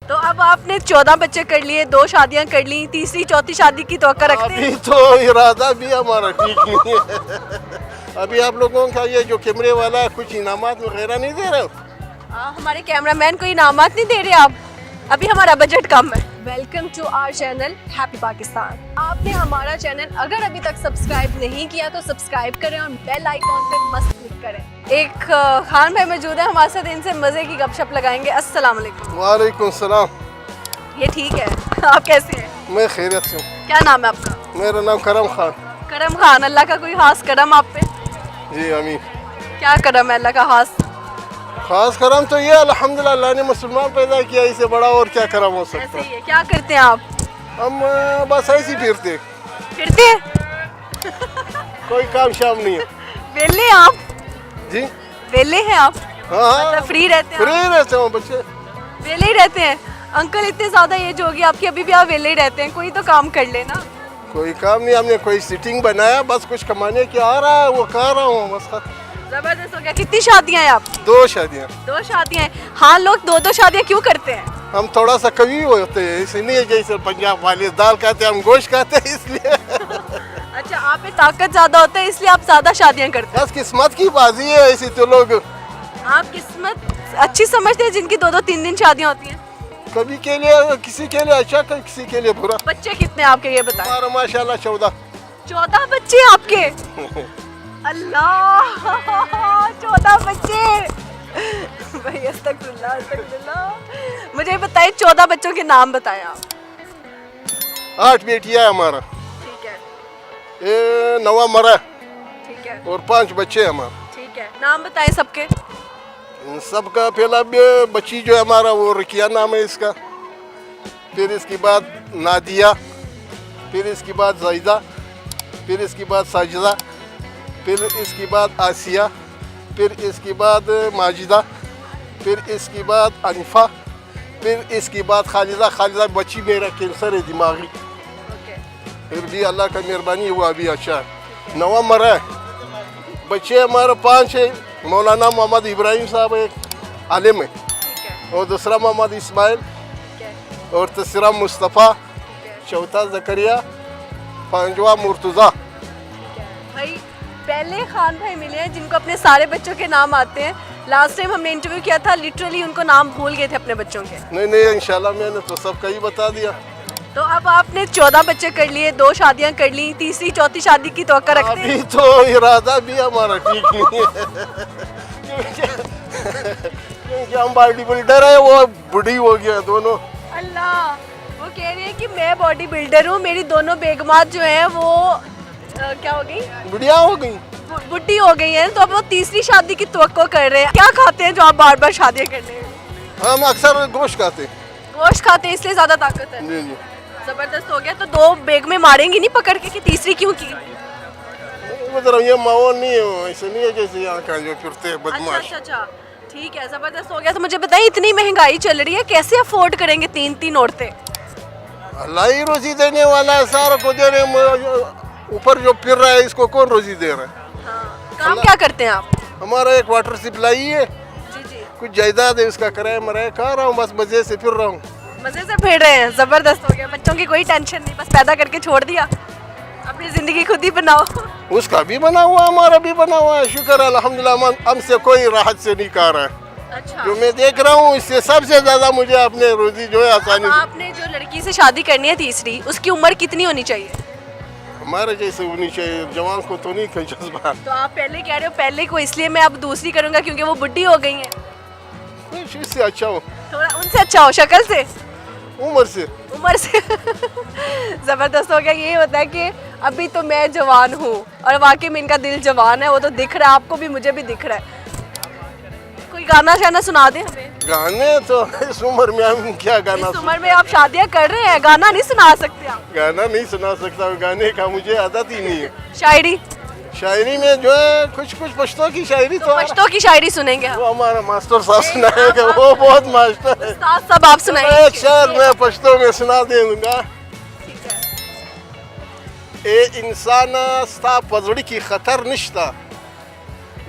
तो अब आपने 14 बच्चे कर लिए, 2 शादियां कर ली, तीसरी चौथी शादी की तवक्को रखते हैं? अभी तो इरादा भी हमारा ठीक नहीं है। अभी आप लोगों का ये जो कैमरे वाला है कुछ इनामात वगैरह नहीं दे रहे हो? हमारे कैमरामैन को इनामात नहीं दे रहे आप? अभी हमारा बजट कम है। Welcome to our channel happy Pakistan. आपने हमारा चैनल अगर अभी तक सब्सक्राइब नहीं किया तो सब्सक्राइब करें और बेल आइकॉन पे मस्त क्लिक करें। एक खान भाई मौजूद है हमारे साथ, इनसे मजे की गपशप लगाएंगे। अस्सलाम वालेकुम। वालेकुम सलाम। ये ठीक है, आप कैसे हैं? मैं खैरियत से हूँ। क्या नाम है आपका? मेरा नाम करम खान। करम खान। अल्लाह का कोई खास करम आप पे? जी अमीन। क्या करम है अल्लाह का खास करम तो ये अल्हम्दुलिल्लाह अल्लाह ने मुसलमान पैदा किया, इससे बड़ा और क्या करम हो सकता ऐसे है। ही है। क्या करते हैं आप? हम बस ऐसे ही फिरते, फिरते हैं? कोई काम शाम नहीं है। वेले हैं आप? जी वेले हैं आप? हाँ हाँ, मतलब फ्री रहते हैं? फ्री रहते हो बच्चे। वेले ही रहते हैं? अंकल इतने ज्यादा एज होगी आपकी, अभी भी आप वेले ही रहते हैं? कोई तो काम कर लेना। कोई काम नहीं, हमने कोई सिटिंग बनाया, बस कुछ कमाने की आ रहा है वो कर रहा हूँ बस। जबरदस्त हो गया। कितनी शादियां हैं आपकी? 2 शादियाँ। 2 शादियां हैं। हाँ, लोग 2-2 शादियां क्यों करते हैं? हम थोड़ा सा कवि होते हैं इसलिए, जैसे पंजाब वाले दाल खाते हैं हम गोश्त खाते हैं इसलिए। अच्छा, आप में ताकत ज्यादा होता है इसलिए आप ज्यादा शादियां करते बस किस्मत की बाजी है ऐसी तो लोग। हैं। आप किस्मत अच्छी समझते हैं जिनकी 2-2 3-3 शादियां होती हैं? कभी के लिए किसी के लिए अच्छा किसी के लिए बुरा। बच्चे कितने आपके ये बताएं? हमारा माशाल्लाह 14। 14 बच्चे आपके? अल्लाह, 14 बच्चे। भाई अस्तगफिरुल्लाह अस्तगफिरुल्लाह। मुझे बताइए 14 बच्चों के नाम बताएं आप। 8 बेटियां है हमारा, ठीक है, ये 9 मरा ठीक है, और 5 बच्चे हैं हमारे। ठीक है। नाम बताएं सबके। इन सबका पहला बच्ची जो है हमारा वो रकिया नाम है इसका, फिर इसके बाद नादिया, फिर इसके बाद जायदा, फिर इसके बाद साजिदा, फिर इसके बाद आसिया, फिर इसके बाद माजिदा, फिर इसके बाद अनफा, फिर इसके बाद खालिदा। खालिदा बच्ची मेरा कैंसर है दिमागी, ओके, फिर भी अल्लाह का मेहरबानी हुआ अभी अच्छा है। 9 मरा है। बच्चे हमारे 5 है। मौलाना मोहम्मद इब्राहिम साहब एक आलिम है, ठीक है, और दूसरा मोहम्मद इस्माइल, ठीक है, और तीसरा मुस्तफ़ा, ठीक है, चौथा जकरिया, 5वां मुर्तज़ा। ठीक है। भाई पहले खान भाई मिले हैं जिनको अपने सारे बच्चों के नाम आते हैं। लास्ट टाइम हमने इंटरव्यू किया था, लिटरली उनको नाम भूल गए थे अपने बच्चों के। नहीं नहीं, इंशाल्लाह मैंने तो सबका ही बता दिया। तो अब आपने 14 बच्चे कर लिए, 2 शादियां कर ली, तीसरी चौथी शादी की तवक्को रखते हैं? अभी तो इरादा भी हमारा ठीक नहीं है। क्योंकि हम बॉडी बिल्डर है, वो बूढ़ी हो गया दोनों। अल्लाह, वो कह रही है कि मैं बॉडी बिल्डर हूँ, मेरी दोनों बेगमात जो है वो क्या हो गई? बुढ़िया हो गई। बुढ़ी हो गई है, तो अब वो तीसरी शादी की तवक्को कर रहे हैं। क्या खाते हैं जो आप बार बार शादियां करने हैं? हम अक्सर गोश्त खाते हैं। गोश्त खाते हैं इसलिए ज्यादा ताकत है। जी जी। जबरदस्त हो गया। तो 2 बेग में मारेंगी नहीं पकड़ के कि तीसरी क्यों की? मतलब ये माहौल नहीं है, ऐसे नहीं है जैसे यहाँ का जो फिरते हैं अच्छा बदमाश। अच्छा अच्छा, ठीक है, जबरदस्त हो गया। तो मुझे बताइए, इतनी महंगाई चल रही है, कैसे अफोर्ड करेंगे 3-3 औरतें? अल्लाह ही रोजी देने वाला है, सारा को दे रहे। ऊपर जो फिर रहा है इसको कौन रोजी दे रहा है? हाँ। काम क्या करते हैं आप? हमारा एक वाटर सप्लाई है, जी जी। कुछ जायदाद है, उसका किराया मराया खा रहा हूँ, बस मजे से फिर रहा हूँ। मजे से फिर रहे हैं। जबरदस्त हो गया। बच्चों की कोई टेंशन नहीं, बस पैदा करके छोड़ दिया, अपनी जिंदगी खुद ही बनाओ। उसका भी बना हुआ, हमारा भी बना हुआ है, शुक्र है अल्हम्दुलिल्लाह। हमसे कोई राहत से नहीं खा रहा है। अच्छा, जो मैं देख रहा हूँ इससे सबसे ज्यादा मुझे अपने रोजी जो है अब आसानी से। आपने जो लड़की से शादी करनी है तीसरी, उसकी उम्र कितनी होनी चाहिए? हमारे जैसे होनी चाहिए, जवान को तो नहीं कोई जज्बा। तो आप पहले कह रहे हो पहले को, इसलिए मैं अब दूसरी करूंगा क्योंकि वो बुढ़ी हो गई हैं। कुछ इससे अच्छा हो, थोड़ा उनसे अच्छा हो, शक्ल से, उम्र से। उम्र से। जबरदस्त हो गया। ये होता है कि अभी तो मैं जवान हूँ और वाकई में इनका दिल जवान है, वो तो दिख रहा है आपको भी, मुझे भी दिख रहा है। कोई गाना शाना सुना दे हमें। गाने तो इस उम्र में हम क्या गाना इस उम्र में आप शादियां कर रहे हैं, गाना नहीं सुना सकते आप? गाना नहीं सुना सकता, गाने का मुझे आदत ही नहीं है। शायरी? शायरी में जो है कुछ कुछ पश्तो की शायरी तो पश्तो की शायरी सुनेंगे हम। वो हमारा मास्टर साहब सुनाएगा, वो बहुत मास्टर है। उस्ताद साहब आप सुनाइए। एक शेर मैं पश्तो में सुना दूंगा। ठीक है। ए इंसान स्ता पजड़ी की खतर निश्ता,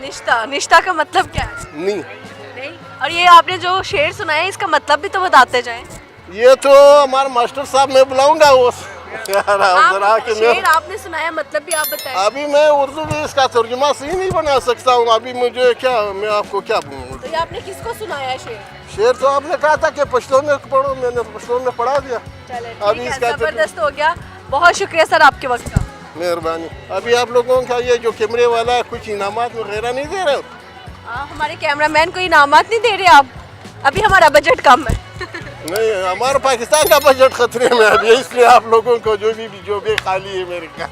निष्ठा निष्ठा का मतलब क्या है नहीं नहीं और ये आपने जो शेर सुनाया इसका मतलब भी तो बताते जाएं ये तो हमारे मास्टर साहब मैं बुलाऊंगा वो यार जरा आप कि शेर आपने सुनाया मतलब भी आप बताएं अभी मैं उर्दू में इसका तर्जुमा सही नहीं बना सकता हूँ अभी मुझे क्या मैं आपको क्या बोलूँ तो ये आपने किसको सुनाया शेर शेर तो आपने कहा था कि पश्तो में पढ़ो मैंने पश्तो में पढ़ा दिया चले अभी ठीक है इसका जबरदस्त हो गया बहुत शुक्रिया सर आपके वक्त का मेहरबानी अभी आप लोगों का ये जो कैमरे वाला है कुछ इनामात वगैरह नहीं दे रहे हो हमारे कैमरामैन को इनामात नहीं दे रहे आप अभी हमारा बजट कम है नहीं हमारा पाकिस्तान का बजट खतरे में है अभी इसलिए आप लोगों को जो भी खाली है मेरे का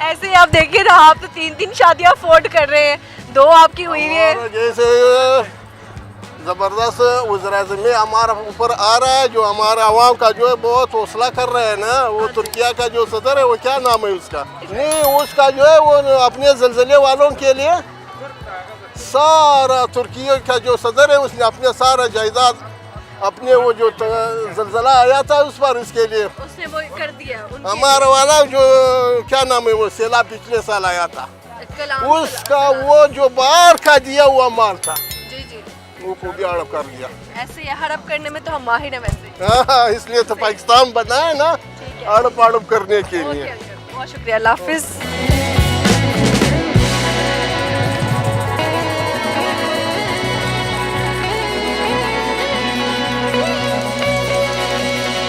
ऐसे ही आप देखिए ना आप तो 3 शादियां अफोर्ड कर रहे हैं 2 आपकी हुई हुई है और जैसे ज़बरदस्त वज़ीर-ए-आज़म हमारा ऊपर आ रहा है जो हमारा आवाम का जो है बहुत हौसला कर रहे हैं ना वो तुर्किया का जो सदर है वो क्या नाम है उसका नहीं उसका जो है वो अपने ज़लज़ले वालों के लिए सारा तुर्किया का जो सदर है उसने अपने सारा जायदाद अपने वो जो ज़लज़ला आया था उस पर इसके लिए उसने वो कर दिया हमारा वाला जो क्या नाम है वो सैलाब पिछले साल आया था उसका वो जो बाहर का दिया हुआ माल था जी जी वो को भी हड़प कर दिया ऐसे ये हड़प करने में तो हम माहिर हैं वैसे हाँ इसलिए तो पाकिस्तान बना है ना ठीक है हड़प हड़प करने के लिए बहुत शुक्रिया अल्लाह हाफिज़